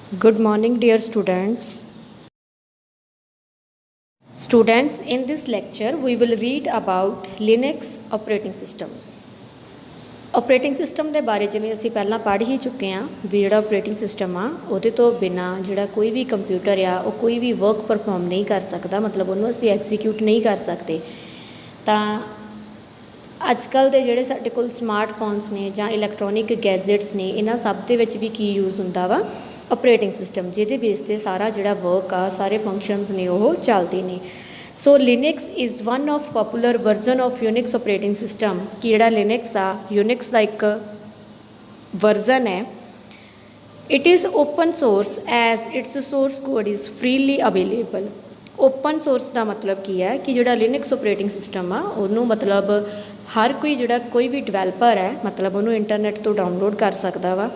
Good morning, dear students. Students, in this lecture, we will read about Linux operating system. Operating system ਦੇ ਬਾਰੇ ਜਿਵੇਂ ਅਸੀਂ ਪਹਿਲਾਂ ਪੜ੍ਹ ਹੀ ਚੁੱਕੇ ਹਾਂ ਵੀ ਜਿਹੜਾ ਆਪਰੇਟਿੰਗ ਸਿਸਟਮ ਆ ਉਹਦੇ ਤੋਂ ਬਿਨਾਂ ਜਿਹੜਾ ਕੋਈ ਵੀ ਕੰਪਿਊਟਰ ਆ ਉਹ ਕੋਈ ਵੀ ਵਰਕ ਪਰਫੋਰਮ ਨਹੀਂ ਕਰ ਸਕਦਾ, ਮਤਲਬ ਉਹਨੂੰ ਅਸੀਂ ਐਗਜ਼ੀਕਿਊਟ ਨਹੀਂ ਕਰ ਸਕਦੇ। ਤਾਂ ਅੱਜ ਕੱਲ੍ਹ ਦੇ ਜਿਹੜੇ ਸਾਡੇ ਕੋਲ ਸਮਾਰਟਫੋਨਸ ਨੇ ਜਾਂ ਇਲੈਕਟ੍ਰੋਨਿਕ ਗੈਜਟਸ ਨੇ, ਇਹਨਾਂ ਸਭ ਦੇ ਵਿੱਚ ਵੀ ਕੀ ਯੂਜ਼ ਹੁੰਦਾ ਵਾ, ਆਪਰੇਟਿੰਗ ਸਿਸਟਮ, ਜਿਹਦੇ ਬੇਸ 'ਤੇ ਸਾਰਾ ਜਿਹੜਾ ਵਰਕ ਆ, ਸਾਰੇ ਫੰਕਸ਼ਨਸ ਨੇ ਉਹ ਚੱਲਦੇ ਨੇ। So Linux is one of popular version of Unix operating system. ਕਿ ਜਿਹੜਾ ਲਿਨਿਕਸ ਆ, ਯੂਨਿਕਸ ਦਾ ਇੱਕ ਵਰਜ਼ਨ ਹੈ। It is open source as its source code is freely available. Open source ਦਾ ਮਤਲਬ ਕੀ ਹੈ ਕਿ ਜਿਹੜਾ ਲਿਨਿਕਸ ਆਪਰੇਟਿੰਗ ਸਿਸਟਮ ਆ ਉਹਨੂੰ ਮਤਲਬ ਹਰ ਕੋਈ ਜਿਹੜਾ ਕੋਈ ਵੀ ਡਿਵੈਲਪਰ ਹੈ ਮਤਲਬ ਉਹਨੂੰ ਇੰਟਰਨੈਟ ਤੋਂ ਡਾਊਨਲੋਡ ਕਰ ਸਕਦਾ ਵਾ।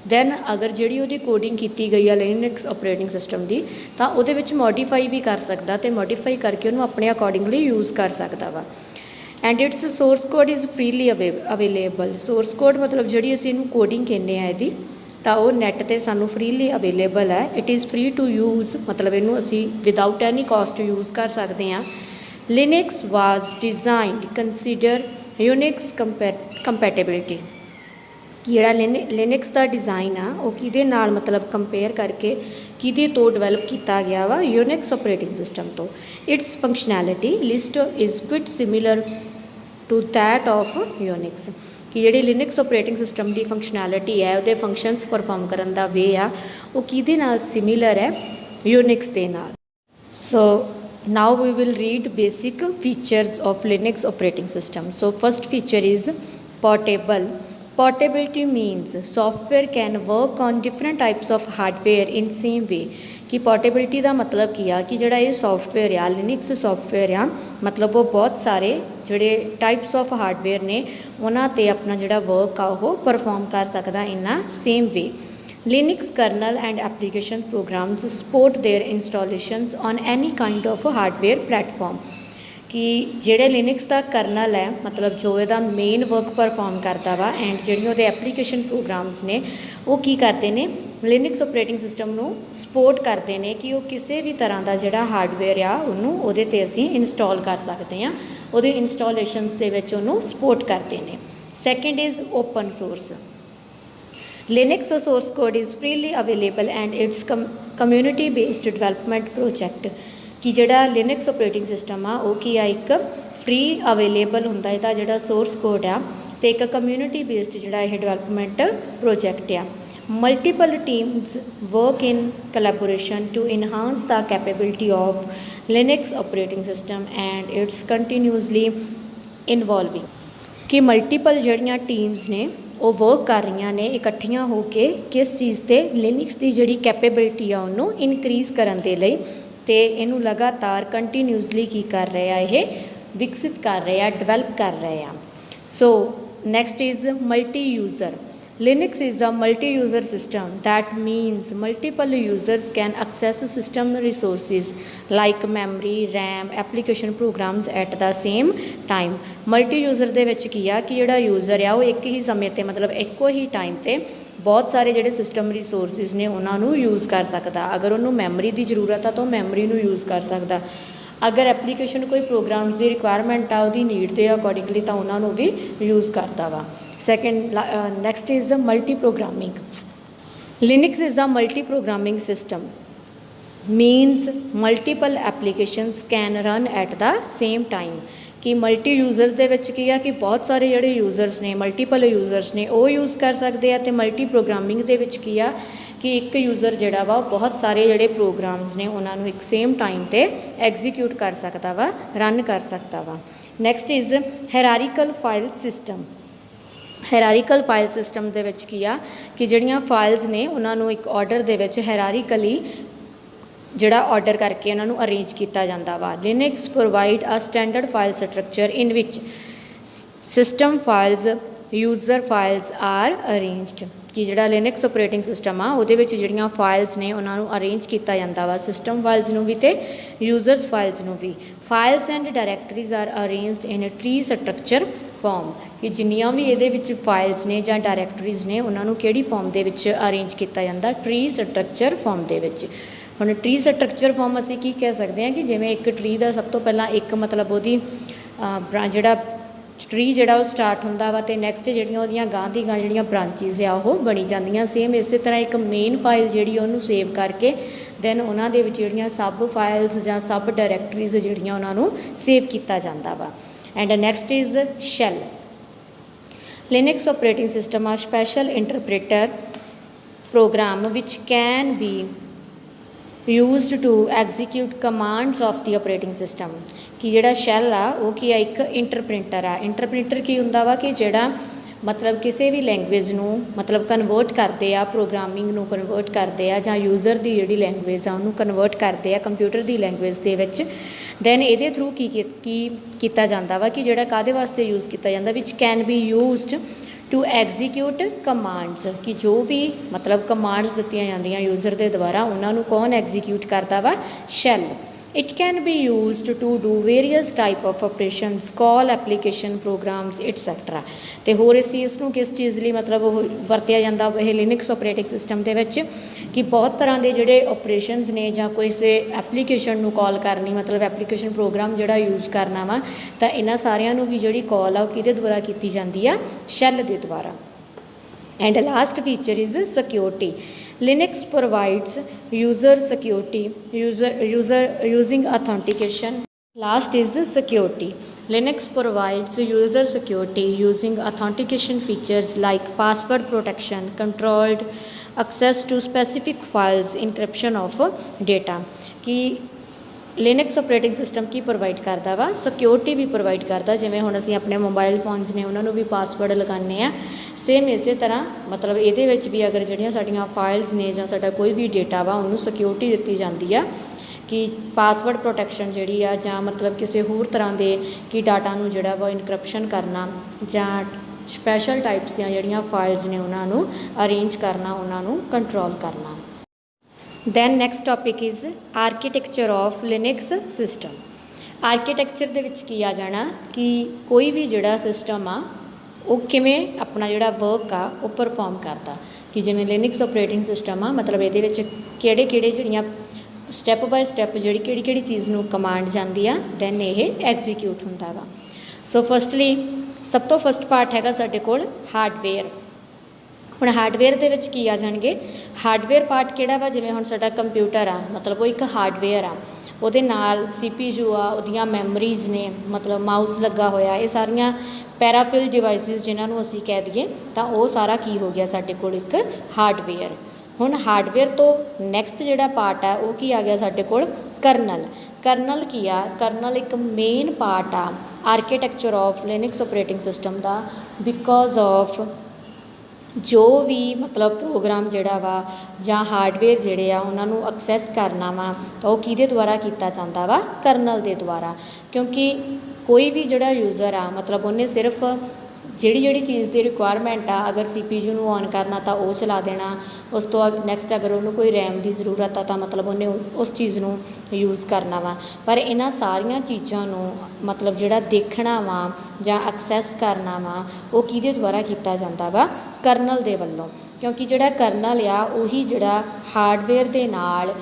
ਦੈਨ ਅਗਰ ਜਿਹੜੀ ਉਹਦੀ ਕੋਡਿੰਗ ਕੀਤੀ ਗਈ ਆ ਲਿਨਿਕਸ ਆਪਰੇਟਿੰਗ ਸਿਸਟਮ ਦੀ, ਤਾਂ ਉਹਦੇ ਵਿੱਚ ਮੋਡੀਫਾਈ ਵੀ ਕਰ ਸਕਦਾ ਅਤੇ ਮੋਡੀਫਾਈ ਕਰਕੇ ਉਹਨੂੰ ਆਪਣੇ ਅਕੋਰਡਿੰਗਲੀ ਯੂਜ਼ ਕਰ ਸਕਦਾ ਵਾ। And it's source code is freely available. Source code ਮਤਲਬ ਜਿਹੜੀ ਅਸੀਂ ਇਹਨੂੰ ਕੋਡਿੰਗ ਕਹਿੰਦੇ ਆ ਇਹਦੀ, ਤਾਂ ਉਹ ਨੈੱਟ 'ਤੇ ਸਾਨੂੰ ਫਰੀਲੀ ਅਵੇਲੇਬਲ ਹੈ। It is free to use, ਮਤਲਬ ਇਹਨੂੰ ਅਸੀਂ ਵਿਦਾਊਟ ਐਨੀ ਕੋਸਟ ਯੂਜ਼ ਕਰ ਸਕਦੇ ਹਾਂ। ਲਿਨਿਕਸ ਵਾਜ਼ ਡਿਜ਼ਾਈਨਡ ਕੰਸੀਡਰ ਯੂਨਿਕਸ ਕੰਪੈਟੇਬਿਲਿਟੀ। ਜਿਹੜਾ ਲਿਨਿਕਸ ਦਾ ਡਿਜ਼ਾਈਨ ਆ ਉਹ ਕਿਹਦੇ ਨਾਲ ਮਤਲਬ ਕੰਪੇਅਰ ਕਰਕੇ ਕਿਹਦੇ ਤੋਂ ਡਿਵੈਲਪ ਕੀਤਾ ਗਿਆ ਵਾ, ਯੂਨਿਕਸ ਆਪਰੇਟਿੰਗ ਸਿਸਟਮ ਤੋਂ। Its functionality list is quite similar to that of Unix. ਕਿ ਜਿਹੜੀ ਲਿਨਿਕਸ ਆਪਰੇਟਿੰਗ ਸਿਸਟਮ ਦੀ ਫੰਕਸ਼ਨੈਲਿਟੀ ਹੈ, ਉਹਦੇ ਫੰਕਸ਼ਨਸ ਪਰਫੋਰਮ ਕਰਨ ਦਾ ਵੇ ਆ, ਉਹ ਕਿਹਦੇ ਨਾਲ ਸਿਮਿਲਰ ਹੈ, ਯੂਨਿਕਸ ਦੇ ਨਾਲ। So now we will read basic features of Linux operating system. So first feature is portable. Portability means software can work on different types of hardware in same way। ਕਿ ਪੋਰਟੇਬਿਲਿਟੀ ਦਾ ਮਤਲਬ ਕੀ ਆ ਕਿ ਜਿਹੜਾ ਇਹ software ਆ, Linux software ਆ, ਮਤਲਬ ਉਹ ਬਹੁਤ ਸਾਰੇ ਜਿਹੜੇ ਟਾਈਪਸ ਆਫ ਹਾਰਡਵੇਅਰ ਨੇ ਉਹਨਾਂ 'ਤੇ ਆਪਣਾ ਜਿਹੜਾ ਵਰਕ ਆ ਉਹ ਪਰਫੋਰਮ ਕਰ ਸਕਦਾ in a same way. Linux kernel and application programs support their installations on any kind of hardware platform. ਕਿ ਜਿਹੜੇ ਲਿਨਿਕਸ ਦਾ ਕਰਨਲ ਹੈ ਮਤਲਬ ਜੋ ਇਹਦਾ ਮੇਨ ਵਰਕ ਪਰਫੋਰਮ ਕਰਦਾ ਵਾ, ਐਂਡ ਜਿਹੜੀਆਂ ਉਹਦੇ ਐਪਲੀਕੇਸ਼ਨ ਪ੍ਰੋਗਰਾਮਸ ਨੇ ਉਹ ਕੀ ਕਰਦੇ ਨੇ, ਲਿਨਿਕਸ ਆਪਰੇਟਿੰਗ ਸਿਸਟਮ ਨੂੰ ਸਪੋਰਟ ਕਰਦੇ ਨੇ ਕਿ ਉਹ ਕਿਸੇ ਵੀ ਤਰ੍ਹਾਂ ਦਾ ਜਿਹੜਾ ਹਾਰਡਵੇਅਰ ਆ ਉਹਨੂੰ ਉਹਦੇ 'ਤੇ ਅਸੀਂ ਇੰਸਟਾਲ ਕਰ ਸਕਦੇ ਹਾਂ, ਉਹਦੇ ਇੰਸਟਾਲੇਸ਼ਨਸ ਦੇ ਵਿੱਚ ਉਹਨੂੰ ਸਪੋਰਟ ਕਰਦੇ ਨੇ। Second is open source. Linux source code is freely available and it's community based development project. ਕਿ ਜਿਹੜਾ ਲਿਨਿਕਸ ਆਪਰੇਟਿੰਗ ਸਿਸਟਮ ਆ ਉਹ ਕੀ ਆ, ਇੱਕ ਫਰੀ ਅਵੇਲੇਬਲ ਹੁੰਦਾ ਇਹਦਾ ਜਿਹੜਾ ਸੋਰਸ ਕੋਡ ਆ, ਅਤੇ ਇੱਕ ਕਮਿਊਨਿਟੀ ਬੇਸਡ ਜਿਹੜਾ ਇਹ ਡਿਵੈਲਪਮੈਂਟ ਪ੍ਰੋਜੈਕਟ ਆ। Multiple teams work in collaboration to enhance the capability of Linux operating system and its continuously involving. ਕਿ ਮਲਟੀਪਲ ਜਿਹੜੀਆਂ ਟੀਮਸ ਨੇ ਉਹ ਵਰਕ ਕਰ ਰਹੀਆਂ ਨੇ ਇਕੱਠੀਆਂ ਹੋ ਕੇ ਕਿਸ ਚੀਜ਼ 'ਤੇ, ਲਿਨਿਕਸ ਦੀ ਜਿਹੜੀ ਕੈਪੇਬਿਲਿਟੀ ਆ ਉਹਨੂੰ ਇਨਕਰੀਜ਼ ਕਰਨ ਦੇ ਲਈ, ਅਤੇ ਇਹਨੂੰ ਲਗਾਤਾਰ ਕੰਟੀਨਿਊਸਲੀ ਕੀ ਕਰ ਰਹੇ ਆ, ਇਹ ਵਿਕਸਿਤ ਕਰ ਰਹੇ ਆ, ਡਿਵੈਲਪ ਕਰ ਰਹੇ ਆ। So next is multi user. Linux is a multi user system that means multiple users can access system resources like memory, RAM, application programs at the same time. Multi user ਦੇ ਵਿੱਚ ਕੀ ਆ ਕਿ ਜਿਹੜਾ user ਆ ਉਹ ਇੱਕ ਹੀ ਸਮੇਂ 'ਤੇ ਮਤਲਬ ਇੱਕੋ ਹੀ ਟਾਈਮ 'ਤੇ ਬਹੁਤ ਸਾਰੇ ਜਿਹੜੇ ਸਿਸਟਮ ਰਿਸੋਰਸਿਸ ਨੇ ਉਹਨਾਂ ਨੂੰ ਯੂਜ਼ ਕਰ ਸਕਦਾ। ਅਗਰ ਉਹਨੂੰ ਮੈਮਰੀ ਦੀ ਜ਼ਰੂਰਤ ਆ ਤਾਂ ਉਹ ਮੈਮਰੀ ਨੂੰ ਯੂਜ਼ ਕਰ ਸਕਦਾ। ਅਗਰ ਐਪਲੀਕੇਸ਼ਨ ਕੋਈ ਪ੍ਰੋਗਰਾਮਸ ਦੀ ਰਿਕੁਆਇਰਮੈਂਟ ਆ ਉਹਦੀ ਨੀਡ ਦੇ ਅਕੋਰਡਿੰਗਲੀ ਤਾਂ ਉਹਨਾਂ ਨੂੰ ਵੀ ਯੂਜ਼ ਕਰਦਾ ਵਾ। Second next is multi programming. Linux is a multi programming system means multiple applications can run at the same time. ਕਿ ਮਲਟੀ ਯੂਜ਼ਰਸ ਦੇ ਵਿੱਚ ਕੀ ਆ ਕਿ ਬਹੁਤ ਸਾਰੇ ਜਿਹੜੇ ਯੂਜ਼ਰਸ ਨੇ, ਮਲਟੀਪਲ ਯੂਜ਼ਰਸ ਨੇ ਉਹ ਯੂਜ਼ ਕਰ ਸਕਦੇ ਆ, ਅਤੇ ਮਲਟੀ ਪ੍ਰੋਗਰਾਮਿੰਗ ਦੇ ਵਿੱਚ ਕੀ ਆ ਕਿ ਇੱਕ ਯੂਜ਼ਰ ਜਿਹੜਾ ਵਾ ਉਹ ਬਹੁਤ ਸਾਰੇ ਜਿਹੜੇ ਪ੍ਰੋਗਰਾਮਸ ਨੇ ਉਹਨਾਂ ਨੂੰ ਇੱਕ ਸੇਮ ਟਾਈਮ 'ਤੇ ਐਗਜ਼ੀਕਿਊਟ ਕਰ ਸਕਦਾ ਵਾ, ਰਨ ਕਰ ਸਕਦਾ ਵਾ। Next is hierarchical file system. Hierarchical file system ਦੇ ਵਿੱਚ ਕੀ ਆ ਕਿ ਜਿਹੜੀਆਂ ਫਾਈਲਸ ਨੇ ਉਹਨਾਂ ਨੂੰ ਇੱਕ ਆਰਡਰ ਦੇ ਵਿੱਚ ਹਾਇਰਾਰਕੀਕਲੀ ਜਿਹੜਾ ਆਰਡਰ ਕਰਕੇ ਉਹਨਾਂ ਨੂੰ ਅਰੇਂਜ ਕੀਤਾ ਜਾਂਦਾ ਵਾ। Linux provide a standard file structure in which system files, user files are arranged. कि जिहड़ा लिनक्स ऑपरेटिंग सिस्टम आ उहदे विच जिहड़ियां फाइल्स ने उन्हां नूं अरेंज किया जाता वा सिस्टम फाइल्स नूं भी ते यूजर्स फाइल्स नूं भी। Files and directories are arranged in tree structure form कि जिन्नियां भी इहदे विच फाइल्स ने जां डायरैक्टरीज ने उन्हां नूं किहड़ी फॉर्म दे विच अरेंज किया जाता ट्री स्ट्रक्चर फॉर्म दे विच। हुण ट्री स्ट्रक्चर फॉर्म असीं की कह सकते हैं कि जिवें एक ट्री दा सब तो पहलां एक मतलब उहदी जिहड़ा ट्री जिहड़ा वो स्टार्ट होंदा वा ते नैक्सट जिहड़ियां उहदियां गांह दी गांह जिहड़ियां ब्रांचिज़ आ ओह बनी जांदियां। सेम इस तरह एक मेन फाइल जिहड़ी उहनूं सेव करके दैन उहनां दे विच जिहड़ियां सब फाइल्स जां सब डायरैक्टरीज जिहड़ियां उहनां नूं सेव किया जांदा वा। And next is shell. Linux operating system आ special interpreter program which can be used to execute commands of the operating system कि जिहड़ा शैल आ वो की एक इंटरप्रिंटर आ। इंटरप्रिंटर की हुंदा वा कि जिहड़ा मतलब किसी भी लैंगुएज नूं मतलब कन्वर्ट करते आ प्रोग्रामिंग नूं कन्वर्ट करते आ जां यूजर की जिहड़ी लैंगुएज आ उहनूं कन्वर्ट करते आ कंप्यूटर की लैंगुएज दे विच। दैन इहदे थ्रू की कीता जांदा वा कि जिहड़ा काहदे वास्ते यूज़ किया जांदा which can be used to execute commands कि जो भी मतलब कमांड्स दित्तियां जांदियां यूजर के द्वारा उन्होंने कौन एग्जीक्यूट करता वा shell. It can be used to do various type of operations call application programs etcetera. तो होर इस चीज़ को किस चीज़ लिए मतलब वरत्या जाता है लिनक्स ऑपरेटिंग सिस्टम के विच कि बहुत तरह के जोड़े ऑपरेशनस ने जां कोई से एप्लीकेशन कॉल करनी मतलब एप्लीकेशन प्रोग्राम जोड़ा यूज़ करना वा तो इन्हां सारियां नूं भी जिहड़ी कॉल आ किहदे द्वारा की जाती है शैल के द्वारा। And last feature is security. Linux provides user security using authentication. Last is the security. Linux provides user security using authentication features like password protection, controlled access to specific files, encryption of data कि Linux operating system की provide करता वा security भी provide करता जिवें हुण असीं अपने मोबाइल फोन्स ने उन्होंने भी पासवर्ड लगाने आ सेम इस तरह मतलब ये भी अगर जिहड़ियां साडीआं फाइल्स ने जां साडा कोई भी डेटा वा उन्होंने सिक्योरिटी दित्ती जाती है कि पासवर्ड प्रोटैक्शन जिहड़ी आ जां मतलब किसी होर तरह के कि डाटा नूं जिहड़ा वा इनक्रप्शन करना जां स्पैशल टाइप्स ਦੀਆਂ ਜਿਹੜੀਆਂ फाइल्स ने उन्होंने अरेंज करना उन्होंने कंट्रोल करना। Then next topic is architecture of Linux system. Architecture दे विच की आ जाना कि कोई भी जिहड़ा सिस्टम आ वो किवें अपना जिहड़ा वर्क आ वो परफॉर्म करता कि जिवें लिनक्स ऑपरेटिंग सिस्टम आ मतलब ये किहड़े किहड़े जिहड़ियां स्टैप बाय स्टैप जिहड़ी किहड़ी किहड़ी चीज़ नूं कमांड जांदी आ दैन ये एग्जीक्यूट हुंदा वा। सो फस्टली सब तो फस्ट पार्ट हैगा साडे कोल हार्डवेयर। हुण हार्डवेयर दे विच की आ जाणगे हार्डवेयर पार्ट किहड़ा वा जिवें हुण साडा कंप्यूटर आ मतलब वो एक हार्डवेयर आ उहदे नाल CPU आ उहदियां मैमरीज़ ने मतलब माउस लगा होया ये सारियां पैराफिल डिवाइसिस जिन्होंने असीं कह दईए तो वह सारा की हो गया साडे कोल एक हार्डवेयर। हुण हार्डवेयर तो नैक्सट जिहड़ा पार्ट है वह की आ गया साडे कोल करनल। करनल की आ करनल एक मेन पार्ट आ architecture of Linux operating system का बिकॉज ऑफ जो भी मतलब प्रोग्राम जिहड़ा वा जां हार्डवेयर जिहड़े आ उन्हां नूं एक्सैस करना वा तो वह किहदे द्वारा किया जाता वा करनल दे द्वारा। क्योंकि कोई भी जिहड़ा यूज़र आ मतलब उन्हें सिर्फ जिहड़ी चीज़ की रिक्वायरमेंट आ अगर CPU नूं ऑन करना तो वह चला देना उस तो नैक्सट अगर उन्होंने कोई रैम की जरूरत आ तो मतलब उन्हें उस चीज़ नूं यूज़ करना वा। पर इन्हां सारियां चीज़ों नूं मतलब जिहड़ा देखना वा जां एक्सैस करना वा वो किहदे द्वारा किया जाता वा करनल दे वल्लों। क्योंकि जिहड़ा करनल आ उही जिहड़ा हार्डवेयर दे नाल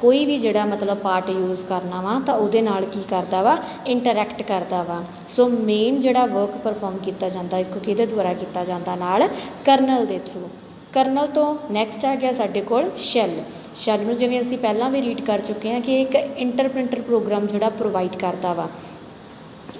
कोई भी जिहड़ा मतलब पार्ट यूज़ करना वा तो उहदे नाल की करता वा इंटरैक्ट करता वा। सो मेन जिहड़ा वर्क परफॉर्म किया जाता एक किहदे द्वारा किया जाता नाल करनल दे थ्रू। करनल तो नैक्सट आ गया साडे कोल शैल। शैल नूं जिवें असीं पहलां भी रीड कर चुके हैं कि एक इंटरप्रिंटर प्रोग्राम जिहड़ा प्रोवाइड करता वा।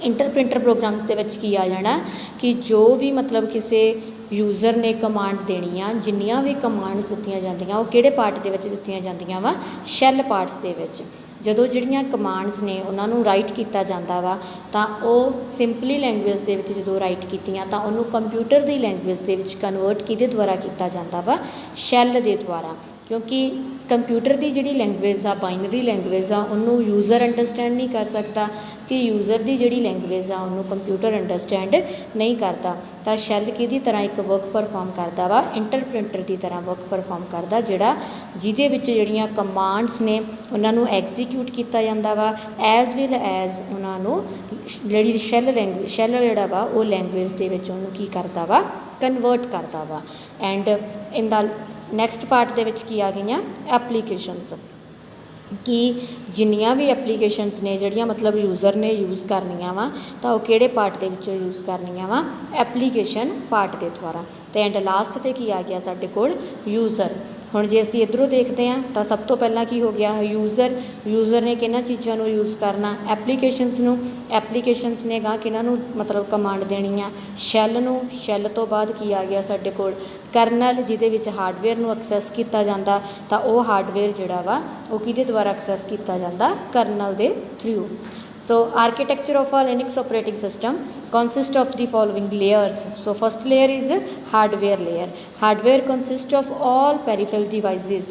इंटरप्रिंटर प्रोग्राम्स दे विच की आ जाना कि जो भी मतलब किसी यूज़र ने कमांड देनी आ जिन्नियां भी कमांड्स दित्तियां जांदियां वो किहड़े पार्ट दे विच दित्तियां जांदियां वा शैल पार्ट्स दे विच। जदों जिहड़ियां कमांड्स ने उन्हां नूं राइट किया जाता वा तां ओह सिंपली लैंगुएज दे विच जदों राइट कीतियां तां उहनूं कंप्यूटर दी लैंगुएज दे विच कन्वर्ट किहदे द्वारा किया जाता वा शैल दे द्वारा। क्योंकि कंप्यूटर की जिहड़ी लैंगुएज आ बाइनरी लैंगुएज आ उन्होंने यूज़र अंडरस्टैंड नहीं कर सकता कि यूज़र की जिहड़ी लैंगुएज आ उन्होंने कंप्यूटर अंडरस्टैंड नहीं करता। तो शैल किहदी तरह एक वर्क परफॉर्म करता वा इंटरप्रेटर की तरह वर्क परफॉर्म करता जिहड़ा जिहदे विच जिहड़ियां कमांड्स ने उन्होंने एग्जीक्यूट किया जाता वा एज वेल एज उन्होंने जिहड़ी शैल जिहड़ा वा वो लैंगुएज दे विच उन्होंने की करता वा कन्वर्ट करता वा। And in the next part दे विच की आ गई एप्लीकेशनस कि जिन्नियां भी एप्लीकेशनस ने जिहड़ियां मतलब यूज़र ने यूज़ करनियां वा तो वो किहड़े पार्ट दे विचों यूज़ करनियां वा एप्लीकेशन पार्ट के द्वारा। तो एंड लास्ट ते की आ गया साडे कोल यूज़र। हुण जे असीं इधरों देखते हैं तो सब तो पहला की हो गया यूज़र ने किन्हां चीज़ों को यूज़ करना एप्लीकेशनस ने गां किन्हां नूं मतलब कमांड देनी आ शैल तो बाद की आ गया साडे कोल करनल जिहदे विच हार्डवेयर नूं एक्सैस किया जाता तो वह हार्डवेयर जिहड़ा वा वो किहदे द्वारा एक्सैस किया जाता करनल दे through. So architecture of a Linux operating system consists of the following layers. So first layer is hardware layer. Hardware consists of all peripheral devices,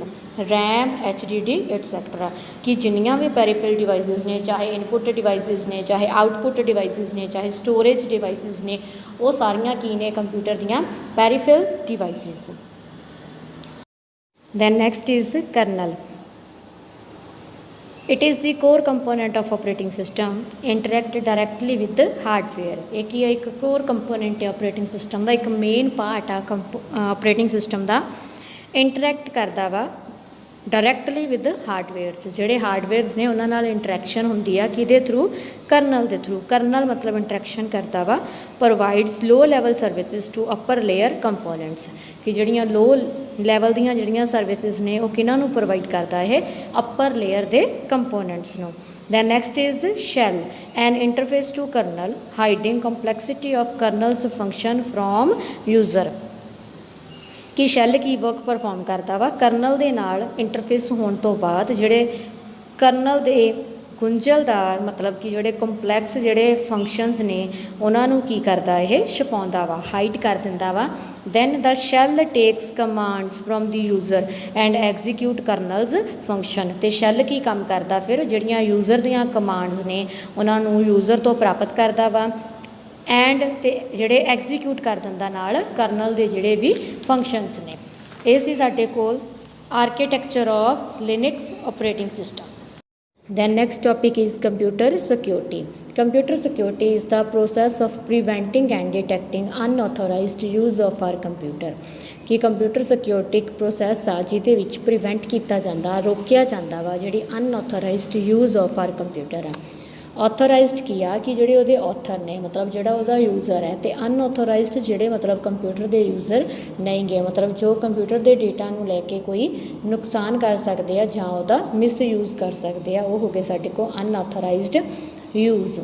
RAM, HDD, etc. कि जिन्नियां भी peripheral devices ने चाहे input devices ने चाहे output devices ने चाहे storage devices ने वो सारियां की ने कंप्यूटर दियां peripheral devices. Then next is kernel. It is the core component of operating system interact directly with the hardware। एक ही एक core component है operating system का एक main part आ operating system का interact करता वा डायरैक्टली विद हार्डवेयर्स जिहड़े hardwares ने उन्हां नाल इंटरैक्शन हुंदी आ किहदे थ्रू करनल दे थ्रू। करनल मतलब इंटरैक्शन करता वा provides low level services to upper layer components कि जिहड़ियां लो लैवल दीयां जिहड़ियां सर्विसिज ने वो किन्हां नूं प्रोवाइड करता है अपर लेयर दे कंपोनेंट्स नूं। Then next is shell, an interface to kernel hiding complexity of kernel's function from user। कि शैल की वर्क परफॉर्म करता वा करनल दे नाल इंटरफेस होने तो बाद जिहड़े करनल दे गुंझलदार मतलब कि जिहड़े कंपलैक्स जिहड़े फंक्शनस ने उन्होंने की करता है छुपाउंदा वा हाइड कर दिंदा वा। Then the shell takes commands from the user and execute kernel's function. तो शैल की काम करता फिर जिहड़ियां यूज़र दियां कमांड्स ने उन्होंने यूज़र तो प्राप्त करता वा एंड ते जिहड़े एग्जीक्यूट कर दिंदा नाल करनल दे जिहड़े भी फंक्शनस ने। ये सी साडे कोल architecture of Linux operating system. Then next topic is computer security. Computer security is the process of preventing and detecting unauthorized use of our computer। कि कंप्यूटर सिक्योरिटी एक प्रोसैस आ जिहदे विच प्रिवेंट किया जाता रोकिया जाता वा जिहड़ी unauthorized use of our computer है। ऑथोराइज्ड किया कि जिहड़े उहदे ऑथर ने मतलब जिहड़ा उहदा यूज़र है तो अनऑथोराइज्ड जिहड़े मतलब कंप्यूटर के यूज़र नहीं गए मतलब जो कंप्यूटर के डेटा नूं लैके कोई नुकसान कर सकते हैं जां उहदा मिसयूज़ कर सकते हैं वो हो गए साडे कोल unauthorised use.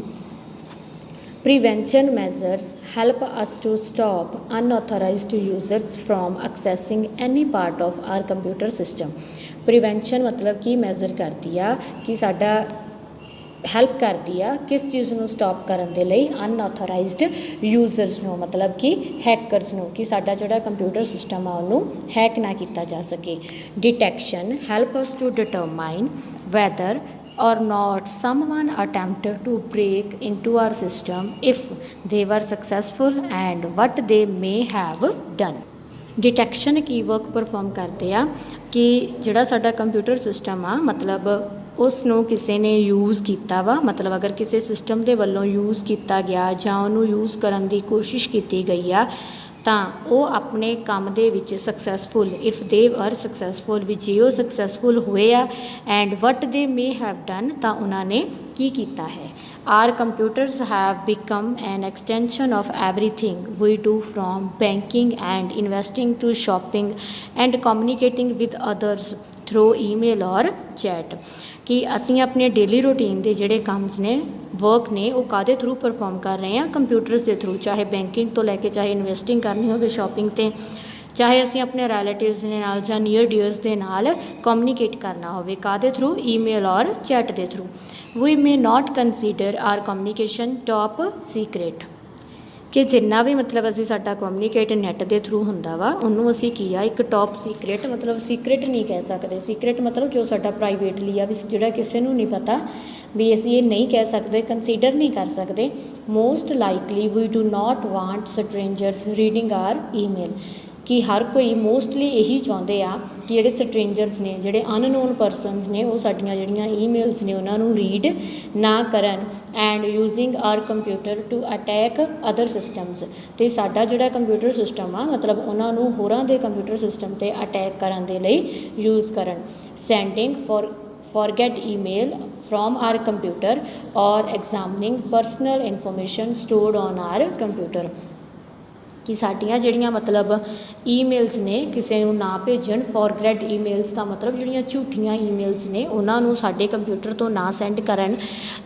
Prevention measures help us to stop unauthorized users from accessing any part of our computer system। Prevention मतलब कि measure करती आ कि साडा हैल्प करती आ किस चीज़ को स्टॉप करने के लिए अनऑथोराइज्ड यूज़र्स को मतलब कि हैकरस को कि साडा जिहड़ा कंप्यूटर सिस्टम आ उन्होंने हैक ना किया जा सके। Detection help us to determine whether or not someone attempted to break into our system if they were successful and what they may have done। Detection की वर्क परफॉर्म करते आ कि जिहड़ा साडा कंप्यूटर सिस्टम आ मतलब उसनों किसी ने यूज़ किया वा मतलब अगर किसी सिस्टम के वलों यूज़ किया गया जां उन्होंने यूज़ करने की कोशिश की गई आ ਤਾਂ ਉਹ ਆਪਣੇ ਕੰਮ ਦੇ ਵਿੱਚ successful if they are successful ਵੀ ਜੇ ਉਹ ਸਕਸੈਸਫੁਲ ਹੋਏ ਆ ਐਂਡ ਵਟ ਦੇ ਮੇ ਹੈਵ ਡਨ ਤਾਂ ਉਹਨਾਂ ਨੇ ਕੀ ਕੀਤਾ ਹੈ। Our computers have become an extension of everything we do from banking and investing to shopping and communicating with others through email or chat। कि असी अपने डेली रूटीन के जोड़े काम्स ने वर्क ने वो कादे थ्रू परफॉर्म कर रहे हैं कंप्यूटर्स के थ्रू चाहे बैंकिंग तो लैके चाहे इन्वेस्टिंग करनी हो शॉपिंग ते चाहे असी अपने रिलेटिव्स के नाल जां नियर डियर्स के नाल कम्यूनीकेट करना हो कादे थ्रू ईमेल और चैट के through. We may not consider our communication top secret कि जिन्ना भी मतलब असी साडा कम्यूनीकेट नैट के थ्रू हुंदा वा उन्होंने असी की आ एक टॉप सीक्रेट मतलब सीक्रेट नहीं कह सकते। सीक्रेट मतलब जो साडा प्राइवेटली आ भी जिहड़ा किसी नूं नहीं पता भी असी ये नहीं कह सकते, कंसीडर नहीं कर सकते। Most likely we do not want strangers reading our email कि हर कोई मोस्टली यही चाਹੁੰਦੇ आ कि ਜਿਹੜੇ स्ट्रेंजर्स ने ਜਿਹੜੇ अननोन परसनस ने वो साडियां ਜਿਹੜੀਆਂ ईमेल्स ने उन्होंने रीड ना करन and using our computer to attack other systems ते साडा ਜਿਹੜਾ कंप्यूटर सिस्टम आ मतलब उन्होंने होरां दे कंप्यूटर सिस्टम ते अटैक करन दे लई यूज़ करन। Sending forget email from our computer or examining personal information stored on our computer कि साडियां जिहड़ियां मतलब ईमेल्स ने किसी नूं ना भेजण। फॉरगेट ईमेल्स का मतलब जिहड़ियां झूठियां ईमेल्स ने उन्होंने साडे कंप्यूटर तो ना सेंड करन।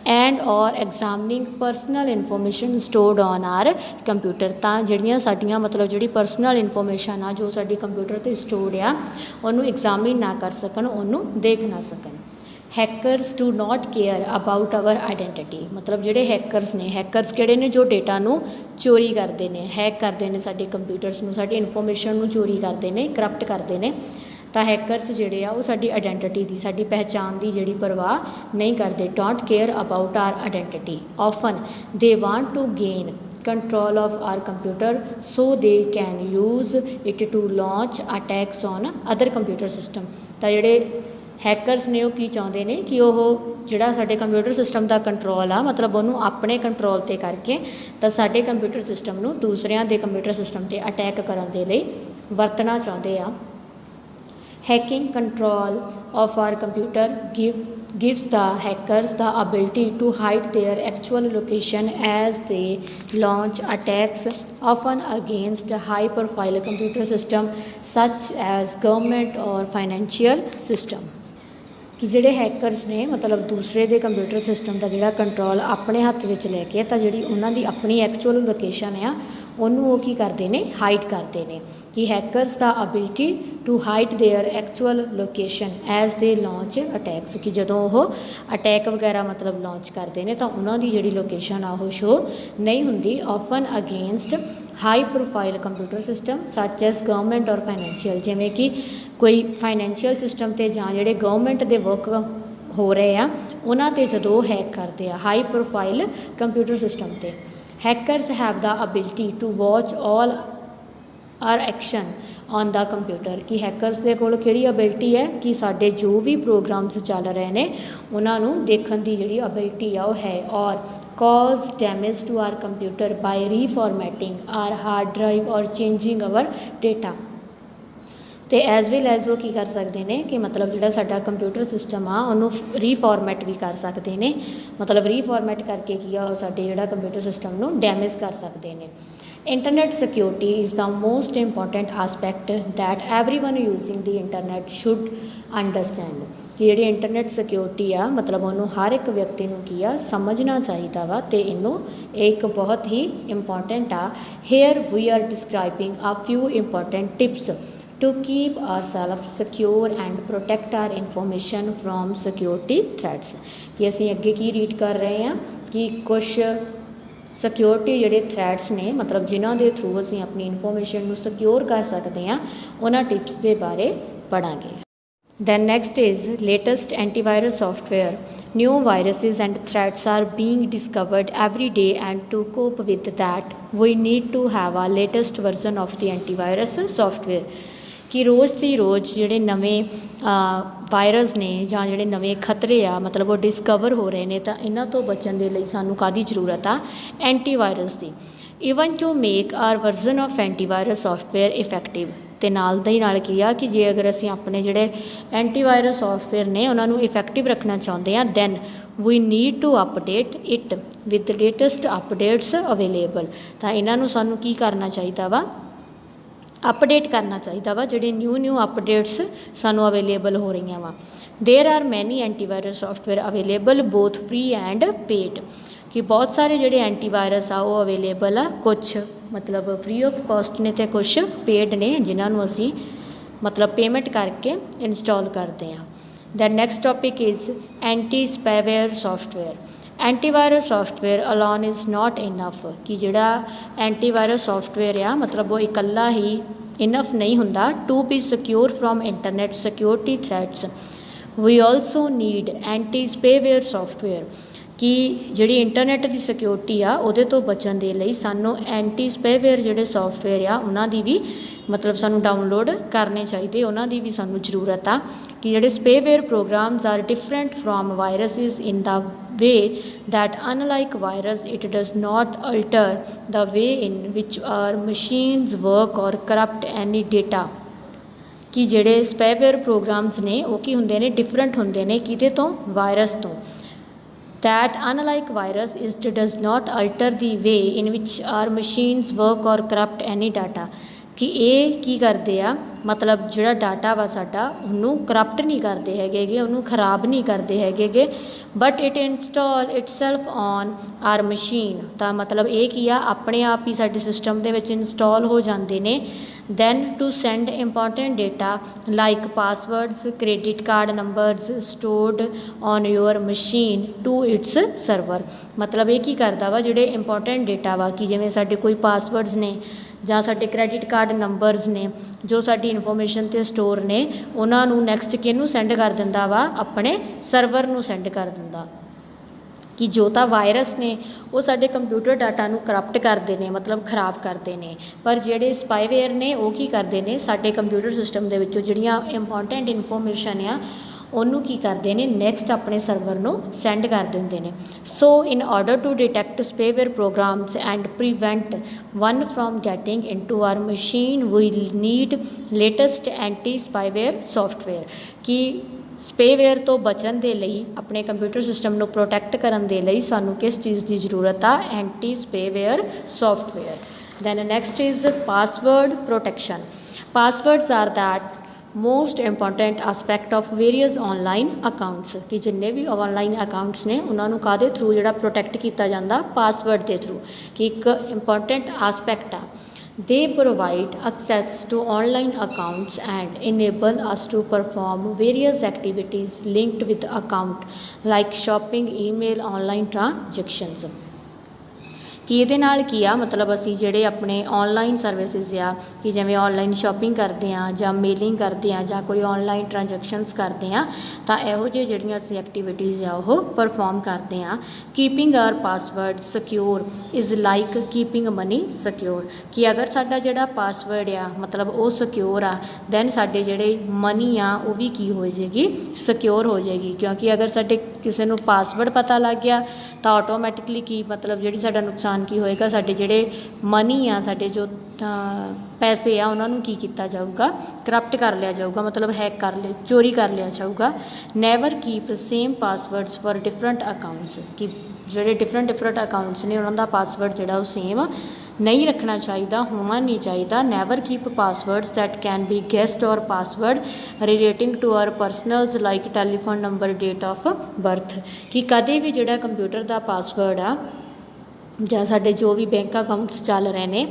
एंड और examining personal information stored on our computer तां जिहड़ियां साडियां मतलब जिहड़ी परसनल इन्फॉर्मेशन आ जो साडे कंप्यूटर ते स्टोर्ड आ उहनूं एग्जामिन ना कर सकन, उहनूं देख ना सकन। Hackers do not care about our identity मतलब जोड़े हैकरस ने हैकरस किहड़े ने जो डेटा नूं चोरी करते हैं, हैक करते हैं साडे कंप्यूटरस नूं, साडी इन्फॉर्मेशन नूं चोरी करते हैं, करप्ट करते हैं। तो हैकरस जिहड़े आ वो साडी आइडेंटिटी की साडी पहचान की जिहड़ी परवाह नहीं करते। Don't care about our identity often they want to gain control of our computer so they can use it to launch attacks on other computer system. तो जिहड़े हैकरस ने वो की चाहते हैं कि वह जोड़ा साडे कंप्यूटर सिस्टम का कंट्रोल आ मतलब उन्होंने अपने कंट्रोल ते करके तो साडे कंप्यूटर सिस्टम नूं दूसरियां दे कंप्यूटर सिस्टम ते अटैक करन दे लई वरतना चाहते आ। Hacking control of our computer gives the hackers the ability to hide their actual location as they launch attacks often against high profile computer system such as government or financial system। कि जिहड़े hackers ने मतलब दूसरे दे computer system का जिहड़ा control अपने हत्थ विच लैके तो जिहड़ी उन्हां दी अपनी एक्चुअल लोकेशन आ उन्होंने वो की करते हैं हाइड करते हैं। कि हैकरस दा ability to hide their actual location as they launch attacks कि जदों वो अटैक वगैरह मतलब लॉन्च करते हैं तो उन्होंने जिहड़ी लोकेशन आ वो शो नहीं हुंदी। Often against high profile computer system such as government और फाइनैंशियल जिमें कि कोई फाइनैंशियल सिस्टम ते जां जिहड़े गवर्नमेंट दे वर्क हो रहे हैं उन्हां ते जदों हैक करते हैं हाई प्रोफाइल कंप्यूटर सिस्टम ते। Hackers have the ability to watch all our action on the computer कि हैकरस दे कोल किहड़ी अबिलिटी है कि साडे जो भी प्रोग्राम्स चल रहे हैं उन्होंने देखने की जिहड़ी अबिलिटी आ वो है। Or cause damage to our computer by reformatting our hard drive or changing our data. तो एज वेल एज वो की कर सकते हैं कि मतलब जोड़ा साडा कंप्यूटर सिस्टम आ उन्होंने रीफॉर्मेट भी कर सकते हैं मतलब रीफॉर्मेट करके की साडे जोड़ा कंप्यूटर सिस्टम नूं डैमेज कर सकते हैं। Internet security is the most important aspect that everyone using the internet should understand कि जी इंटरनेट सिक्योरिटी आ मतलब उन्होंने हर एक व्यक्ति नूं की आ समझना चाहिए वा तो इनू एक बहुत ही इंपॉर्टेंट आ। Here we are describing a few important tips to keep ourselves secure and protect our information from security threats कि असी अगे की रीड कर रहे हैं कि कुछ सिक्योरिटी जिहड़े थ्रैट्स ने मतलब जिन्हां दे थ्रू असी अपनी इन्फॉर्मेशन नूं सिक्योर कर सकते हैं उन्हां टिप्स के बारे पढ़ांगे। Then next is latest antivirus software. New viruses and threats are being discovered every day and to cope with that we need to have a latest version of the antivirus software कि रोज़ दी रोज़ जिहड़े नवें virus ने जां जिहड़े नवें खतरे आ मतलब वो डिस्कवर हो रहे हैं तो इन्हां तो बचन दे लई सानूं काहदी जरूरत आ एंटीवायरस दी। Even to make our version of antivirus software effective तो नाल दी नाल की आ कि जे अगर असीं अपने जिहड़े एंटीवायरस सॉफ्टवेयर ने उन्होंने इफैक्टिव रखना चाहुंदे आ then we need to update it with latest updates available. तो इन्हां नूं सानूं की करना चाहिए वा अपडेट करना चाहिए वा जिहड़े न्यू अपडेट्स सानू अवेलेबल हो रही वा। There are many antivirus software available both free and paid कि बहुत सारे जिहड़े एंटीवायरस आ वो अवेलेबल आ कुछ मतलब फ्री ऑफ कॉस्ट ने तो कुछ पेड ने जिन्होंने असी मतलब पेमेंट करके इंस्टॉल करते हैं। Then next topic is anti spyware software antivirus software alone is not enough कि जिहड़ा एंटीवायरस सॉफ्टवेयर आ मतलब वो इकल्ला ही इनफ नहीं हुंदा to be secure from internet security थ्रैट्स। We also need anti spyware software कि जिहड़ी इंटरनेट की सिक्योरिटी आ उहदे तो बचण दे लई सानू एंटी स्पेवेयर जिहड़े सॉफ्टवेयर आ उन्हां दी भी मतलब सानू डाउनलोड करने चाहिए, उन्हां दी भी सानू जरूरत आ कि जिहड़े spyware programs are different from viruses in the way that unlike virus it does not alter the way in which our machines work or corrupt any data. कि जिहड़े स्पेवेयर प्रोग्राम्स ने वो की हुंदे ने डिफरेंट हुंदे ने किहदे तो वायरस तो। That unlike virus it does not alter the way in which our machines work or corrupt any data कि ये की करते आ मतलब जिहड़ा डाटा वा साडा उन्होंने करप्ट नहीं करते हैगे उन्होंने खराब नहीं करते हैगे but it install itself on our machine. तो मतलब ये की आ अपने आप ही साडे सिस्टम दे विच इंस्टॉल हो जाते हैं। Then to send important data like passwords credit card numbers stored on your machine to its server. मतलब ये की करता वा जिहड़े इंपॉर्टेंट डेटा वा कि जिवें साडे कोई पासवर्ड्स ने ਜਾਂ ਸਾਡੇ ਕ੍ਰੈਡਿਟ ਕਾਰਡ ਨੰਬਰਸ ਨੇ ਜੋ ਸਾਡੀ ਇਨਫੋਰਮੇਸ਼ਨ 'ਤੇ ਸਟੋਰ ਨੇ ਉਹਨਾਂ ਨੂੰ ਨੈਕਸਟ ਕਿਹਨੂੰ ਸੈਂਡ ਕਰ ਦਿੰਦਾ ਵਾ ਆਪਣੇ ਸਰਵਰ ਨੂੰ ਸੈਂਡ ਕਰ ਦਿੰਦਾ कि जो तो वायरस ने वो साडे कंप्यूटर डाटा नू करप्ट करते हैं मतलब खराब करते हैं पर जिहड़े स्पाईवेयर ने वो की करते हैं साडे कंप्यूटर सिस्टम दे विचों जिहड़ियां इंपॉर्टेंट इनफॉर्मेशन आ ਉਹਨੂੰ ਕੀ ਕਰਦੇ ਨੇ ਨੈਕਸਟ ਆਪਣੇ ਸਰਵਰ ਨੂੰ ਸੈਂਡ ਕਰ ਦਿੰਦੇ ਨੇ। So in order to detect spyware programs and prevent one from getting into our machine we need latest anti spyware software ਕਿ ਸਪੇਵੇਅਰ ਤੋਂ ਬਚਣ ਦੇ ਲਈ ਆਪਣੇ ਕੰਪਿਊਟਰ ਸਿਸਟਮ ਨੂੰ ਪ੍ਰੋਟੈਕਟ ਕਰਨ ਦੇ ਲਈ ਸਾਨੂੰ ਕਿਸ ਚੀਜ਼ ਦੀ ਜ਼ਰੂਰਤ ਆ anti spyware software. Then next is password protection. Passwords are that most important aspect of various online accounts कि जिन्ने भी ऑनलाइन अकाउंट्स ने उन्होंने काहदे थ्रू जिहड़ा प्रोटैक्ट किया जाता पासवर्ड के थ्रू कि एक इंपॉर्टेंट आसपैक्ट आ they provide access to online accounts and enable us to perform various activities linked with account like shopping email online transactions. कि ये नाल की आ मतलब असी जेडे अपने ऑनलाइन सर्विसिज आ कि जिवें ऑनलाइन शॉपिंग करते हैं जां मेलिंग करते हैं जां कोई ऑनलाइन ट्रांजैक्शनस करते हैं तो इहो जिही जिहड़ियां असी एक्टिविटीज़ आ वो परफॉर्म करते हैं। Keeping our password secure is like keeping money secure कि अगर साडा जिहड़ा पासवर्ड आ मतलब वो सिक्योर आ दैन साडे जिहड़े मनी आ वो भी की हो जाएगी सिक्योर हो जाएगी क्योंकि अगर साडे किसी नूं पासवर्ड पता लग गया तो ऑटोमैटिकली की मतलब जिहड़ी साडा नुकसान की होएगा साडे जिहड़े मनी आ साडे जो पैसे आ उन्होंने की किया जाऊगा करप्ट कर लिया जाऊगा मतलब हैक कर ले चोरी कर लिया जाऊगा। Never keep same passwords for different accounts कि जिहड़े डिफरेंट अकाउंट्स ने उन्हों का पासवर्ड जिहड़ा सेम नहीं रखना चाहिए होना नहीं चाहिए। Never keep passwords that can be guessed or password relating to our personals like telephone number date of birth कि कदे भी जिहड़ा कंप्यूटर का पासवर्ड आ जां साडे जो भी बैंक अकाउंट्स चल रहे हैं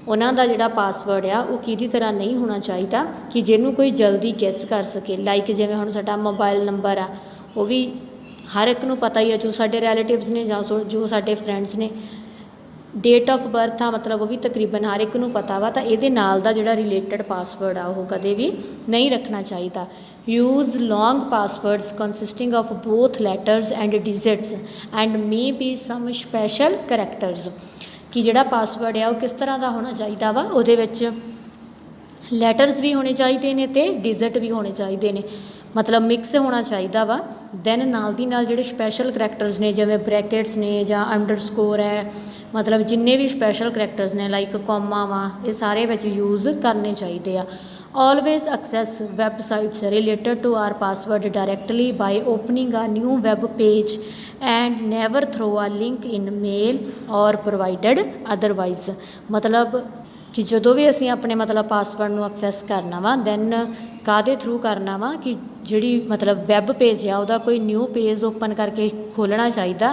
उन्हां दा जिहड़ा पासवर्ड आ वो किसी तरह नहीं होना चाहिए कि जिन्हों कोई जल्दी गैस कर सके। लाइक जिवें हुण साडा मोबाइल नंबर आ वो भी हर एक नूं पता ही है जो साडे रिलेटिव्स ने जां जो साडे फ्रेंड्स ने डेट ऑफ बर्थ आ मतलब वो भी तकरीबन हर एक नूं पता वा तो ये नाल दा जिहड़ा रिलेटेड पासवर्ड आ वो कदे भी नहीं रखना चाहिए। Use long passwords consisting of both letters and digits and may be some special characters कि जिहड़ा पासवर्ड है वो किस तरह का होना चाहिए वा उहदे विच लैटर्स भी होने चाहिए ने ते डिजिट भी होने चाहिए ने मतलब मिक्स होना चाहिए वा। दैन नाल दी नाल जिहड़े स्पैशल करैक्टर्स ने जिवें ब्रैकेट्स ने जां अंडरस्कोर है मतलब जिन्ने भी स्पैशल करैक्टर्स ने लाइक कॉमा वा ये सारे विच यूज़ करने चाहिए आ। Always access websites related to our password directly by opening a new web page and never throw a link in mail or provided otherwise मतलब कि जो भी असी अपने मतलब पासवर्ड नू एक्सैस करना वा दैन काहदे थ्रू करना वा कि जिहड़ी मतलब वैब पेज है वह कोई न्यू पेज ओपन करके खोलना चाहिए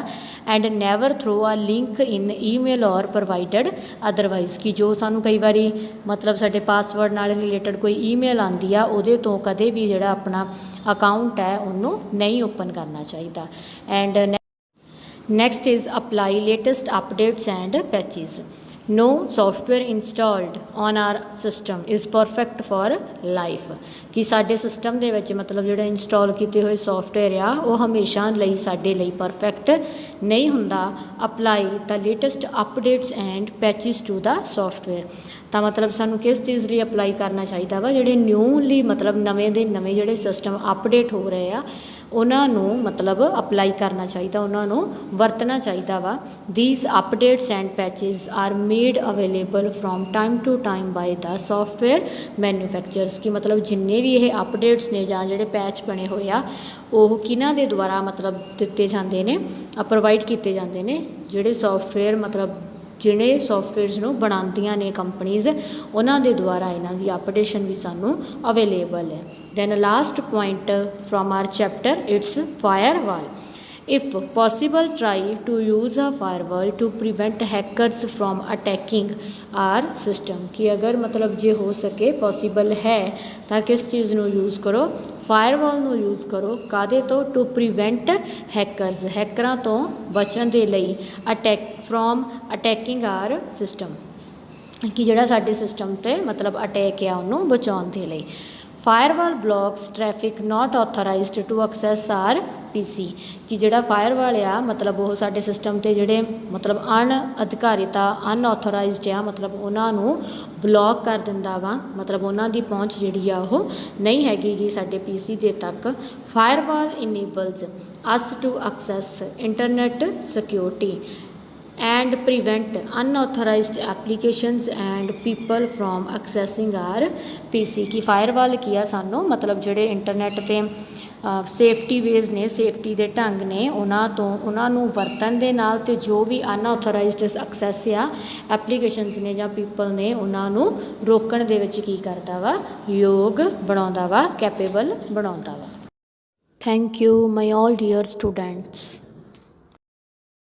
and never throw a link in email or provided otherwise कि जो सानू कई बारी मतलब साडे पासवर्ड नाल रिलेटेड कोई ईमेल आंदी आ उहदे तो कदे भी जिहड़ा अपना अकाउंट है उन्होंने नहीं ओपन करना चाहिए। And Next is apply latest updates and patches. No software installed on our system is perfect for life. कि साडे सिस्टम दे विच मतलब जिहड़े इंस्टॉल कीते हुए सॉफ्टवेयर आ वो हमेशा लई साडे लई परफेक्ट नहीं हुंदा. Apply the latest updates and patches to the software. तो मतलब सानू किस चीज़ लिए अप्लाई करना चाहिए वा जिहड़े न्यूली मतलब नवे दे नवे जिहड़े सिस्टम अपडेट हो रहे आ उन्होंने मतलब अप्लाई करना चाहिए, उन्होंने वरतना चाहिए वा. These updates and patches are made available from time to time by the software manufacturers. की मतलब जिन्ने भी ये अपडेट्स ने जां जिहड़े पैच बने हुए आ वो किन्हां दे द्वारा मतलब दिते जांदे ने, प्रोवाइड किए जाते हैं जिहड़े सॉफ्टवेयर मतलब जिहड़े सॉफ्टवेयर्स नूं बनांदियां ने कंपनीज़ उन्हां दे द्वारा इन्हां दी अपडेशन भी सानूं अवेलेबल है. Then last point from our chapter it's firewall. If possible, try to use a firewall to prevent hackers from attacking our system. कि अगर मतलब जे हो सके पॉसीबल है तो किस चीज़ नूं यूज़ करो, फायरवॉल नूं यूज़ करो. कादे तो टू प्रिवेंट हैकर्स, हैकरां तो बचण दे लई, attack from attacking our system कि जिहड़ा साडे सिस्टम ते मतलब अटैक आ उहनूं बचाउण दे लई. Firewall blocks traffic not authorized to access our PC. कि जिहड़ा फायरवॉल आ मतलब वो साडे सिस्टम ते जिहड़े मतलब अनअधिकारित अनऑथराइज्ड आ मतलब उन्होंने ब्लॉक कर दिंदा वा, मतलब उन्हां दी पहुँच जिहड़ी आ वो नहीं हैगी गी साडे PC दे तक. Firewall enables us to access internet security and prevent unauthorized applications and people from accessing our PC. की फायरवॉल किया सानू मतलब जिहड़े इंटरनेट ते सेफ्टी वेज ने, सेफ्टी दे ढंग ने उन्हां नूं वरतन दे नाल ते जो भी अनऑथराइज्ड एक्सैस आ एप्लीकेशनस ने जां पीपल ने उन्हां नूं रोकण दे विच की करदा वा, योग बनाउंदा वा, कैपेबल बनाउंदा वा. Thank you my all dear students.